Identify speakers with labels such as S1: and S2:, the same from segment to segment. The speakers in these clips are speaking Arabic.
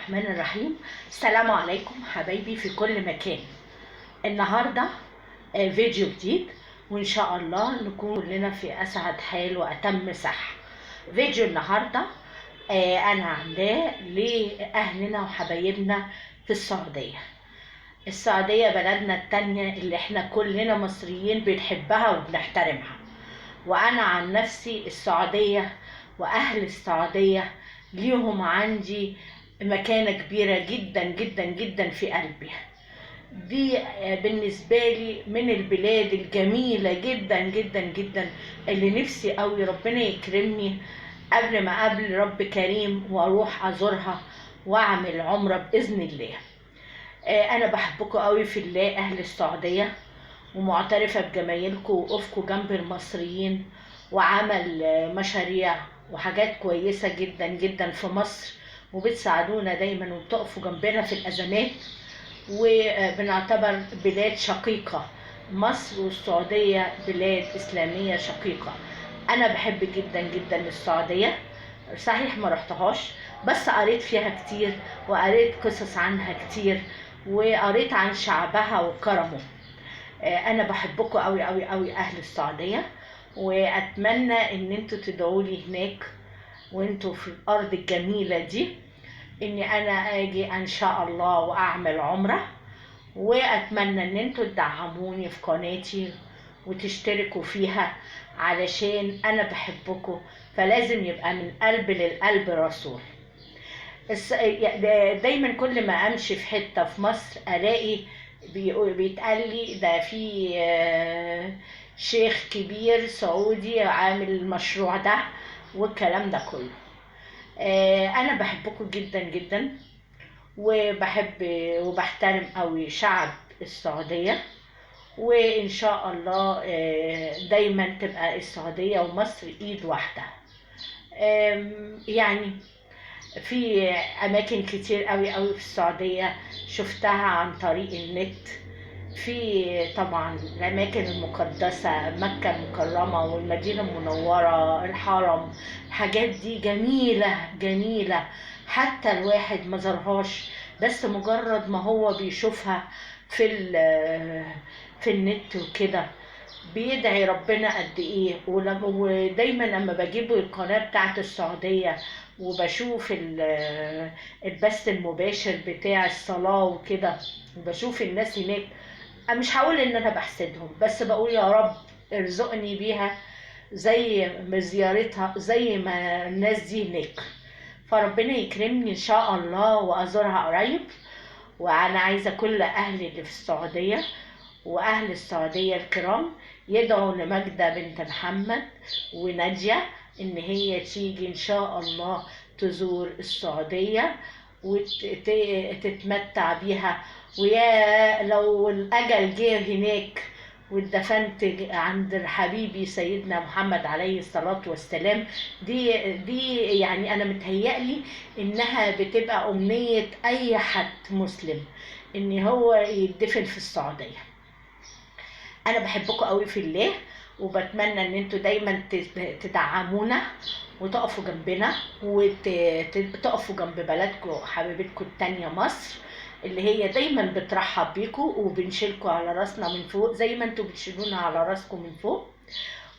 S1: الرحمن الرحيم. السلام عليكم حبايبي في كل مكان. النهاردة فيديو جديد، وإن شاء الله نكون كلنا في أسعد حال وأتم صحة. فيديو النهاردة أنا عاملاه لأهلنا وحبايبنا في السعودية. السعودية بلدنا التانية اللي احنا كلنا مصريين بنحبها وبنحترمها، وأنا عن نفسي السعودية وأهل السعودية ليهم عندي مكانة كبيرة جدا جدا جدا في قلبي. دي بالنسبة لي من البلاد الجميلة جدا جدا جدا اللي نفسي قوي ربنا يكرمني قبل ما قبل رب كريم واروح ازورها واعمل عمرة بإذن الله. انا بحبكم قوي في الله اهل السعودية، ومعترفة بجمايلكم وقوفكم جنب المصريين وعمل مشاريع وحاجات كويسة جدا جدا في مصر، وبتساعدونا دايما وبتقفوا جنبنا في الأزمات، وبنعتبر بلاد شقيقة. مصر والسعودية بلاد إسلامية شقيقة. أنا بحب جدا جدا السعودية، صحيح ما رحتهاش بس قريت فيها كتير وقريت قصص عنها كتير وقريت عن شعبها وكرمه. انا بحبكم قوي قوي قوي اهل السعوديه، واتمنى ان انتوا تدعوا لي هناك وانتوا في الارض الجميله دي اني انا اجي ان شاء الله واعمل عمره. واتمنى ان انتوا تدعموني في قناتي وتشتركوا فيها علشان انا بحبكم، فلازم يبقى من قلب للقلب رسول. دايما كل ما امشي في حته في مصر الاقي بيتقال لي ده في شيخ كبير سعودي عامل المشروع ده والكلام ده كله. انا بحبكم جدا جدا، وبحب وبحترم قوي شعب السعودية، وان شاء الله دايما تبقى السعودية ومصر ايد واحدة. يعني في اماكن كتير قوي قوي في السعودية شفتها عن طريق النت. في طبعا الاماكن المقدسة مكة المكرمة والمدينة المنورة الحرم، الحاجات دي جميلة جميلة، حتى الواحد ما زارهاش بس مجرد ما هو بيشوفها في النت وكده بيدعي ربنا قد ايه. ودايما لما بجيب القناة بتاعت السعودية وبشوف البث المباشر بتاع الصلاة وكده وبشوف الناس هناك، أنا مش هقول ان انا بحسدهم بس بقول يا رب ارزقني بيها زي ما زيارتها زي ما الناس دي هناك. فربنا يكرمني ان شاء الله وازورها قريب. وانا عايزة كل اهلي اللي في السعودية واهل السعودية الكرام يدعوا لماجدة بنت محمد ونادية ان هي تيجي ان شاء الله تزور السعودية وتتمتع بيها. ويا لو الاجل جه هناك واتدفنت عند حبيبي سيدنا محمد عليه الصلاة والسلام، دي يعني انا متهيألي انها بتبقى امنية اي حد مسلم ان هو يدفن في السعودية. انا بحبكم قوي في الله، وبتمنى ان انتوا دايما تدعمونا وتقفوا جنبنا وتقفوا جنب بلدكم حبيبتكم التانية مصر اللي هي دايما بترحب بيكم وبنشيلكم على راسنا من فوق زي ما انتوا بتشيلونا على راسكم من فوق.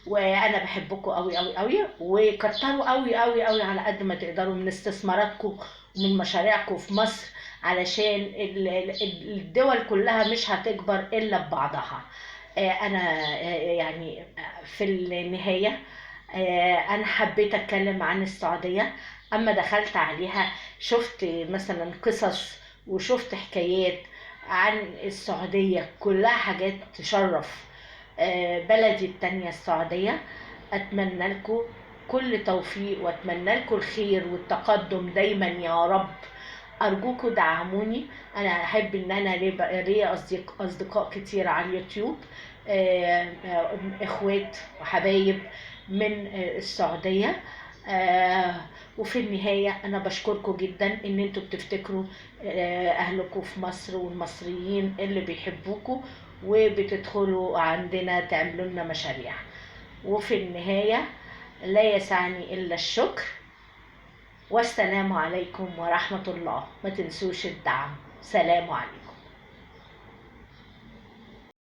S1: وانا بحبكم قوي قوي قوي، وكتروا قوي قوي قوي على قد ما تقدروا من استثماراتكم ومن مشاريعكم في مصر علشان الدول كلها مش هتكبر الا ببعضها. انا يعني في النهاية انا حبيت اتكلم عن السعودية. اما دخلت عليها شفت مثلا قصص وشفت حكايات عن السعودية كلها حاجات تشرف بلدي التانية السعودية. اتمنى لكم كل توفيق واتمنى لكم الخير والتقدم دايما يا رب. ارجوكوا دعموني. انا احب ان انا ليا اصدقاء كتير على اليوتيوب، اخوات وحبايب من السعودية. وفي النهاية انا بشكركم جدا ان انتوا بتفتكروا اهلكم في مصر والمصريين اللي بيحبوكوا وبتدخلوا عندنا تعملوا لنا مشاريع. وفي النهاية لا يسعني الا الشكر. والسلام عليكم ورحمة الله. ما تنسوش الدعم. سلام عليكم.